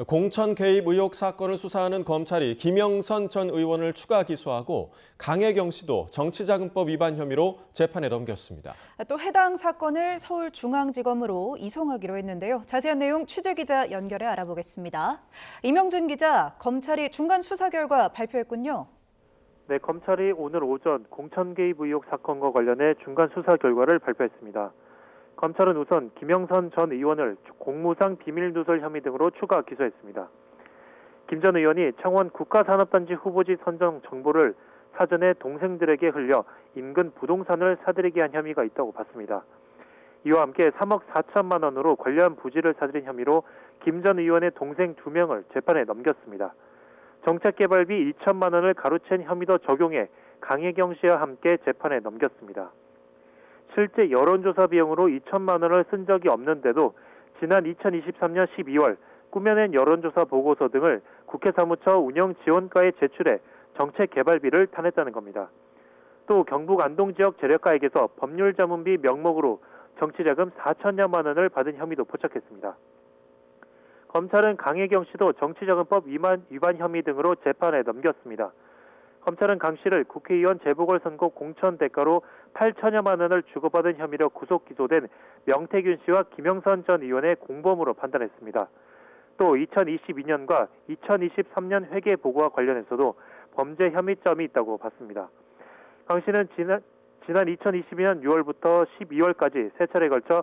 공천 개입 의혹 사건을 수사하는 검찰이 김영선 전 의원을 추가 기소하고 강혜경 씨도 정치자금법 위반 혐의로 재판에 넘겼습니다. 또 해당 사건을 서울중앙지검으로 이송하기로 했는데요. 자세한 내용 취재기자 연결해 알아보겠습니다. 이명준 기자, 검찰이 중간 수사 결과 발표했군요. 네, 검찰이 오늘 오전 공천 개입 의혹 사건과 관련해 중간 수사 결과를 발표했습니다. 검찰은 우선 김영선 전 의원을 공무상 비밀누설 혐의 등으로 추가 기소했습니다. 김 전 의원이 창원 국가산업단지 후보지 선정 정보를 사전에 동생들에게 흘려 인근 부동산을 사들이게 한 혐의가 있다고 봤습니다. 이와 함께 3억 4천만 원으로 관련 부지를 사들인 혐의로 김 전 의원의 동생 2명을 재판에 넘겼습니다. 정책개발비 2천만 원을 가로챈 혐의도 적용해 강혜경 씨와 함께 재판에 넘겼습니다. 실제 여론조사 비용으로 2천만 원을 쓴 적이 없는데도 지난 2023년 12월 꾸며낸 여론조사 보고서 등을 국회 사무처 운영지원과에 제출해 정책개발비를 타냈다는 겁니다. 또 경북 안동 지역 재력가에게서 법률자문비 명목으로 정치자금 4천여만 원을 받은 혐의도 포착했습니다. 검찰은 강혜경 씨도 정치자금법 위반 혐의 등으로 재판에 넘겼습니다. 검찰은 강 씨를 국회의원 재보궐선거 공천 대가로 8천여만 원을 주고받은 혐의로 구속 기소된 명태균 씨와 김영선 전 의원의 공범으로 판단했습니다. 또 2022년과 2023년 회계 보고와 관련해서도 범죄 혐의점이 있다고 봤습니다. 강 씨는 지난 2022년 6월부터 12월까지 세 차례에 걸쳐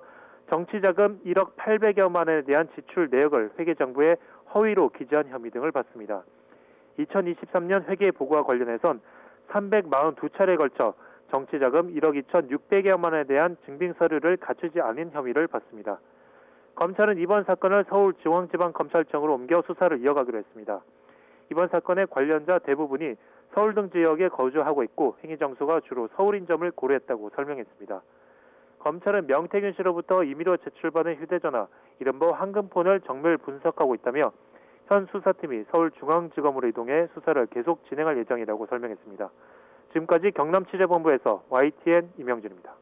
정치자금 1억 800여만 원에 대한 지출 내역을 회계정부에 허위로 기재한 혐의 등을 받습니다. 2023년 회계 보고와 관련해선 342차례에 걸쳐 정치자금 1억 2,600여만 원에 대한 증빙서류를 갖추지 않은 혐의를 받습니다. 검찰은 이번 사건을 서울중앙지방검찰청으로 옮겨 수사를 이어가기로 했습니다. 이번 사건의 관련자 대부분이 서울 등 지역에 거주하고 있고 행위 장소가 주로 서울인 점을 고려했다고 설명했습니다. 검찰은 명태균 씨로부터 임의로 제출받은 휴대전화, 이른바 황금폰을 정밀 분석하고 있다며 현 수사팀이 서울중앙지검으로 이동해 수사를 계속 진행할 예정이라고 설명했습니다. 지금까지 경남취재본부에서 YTN 임영준입니다.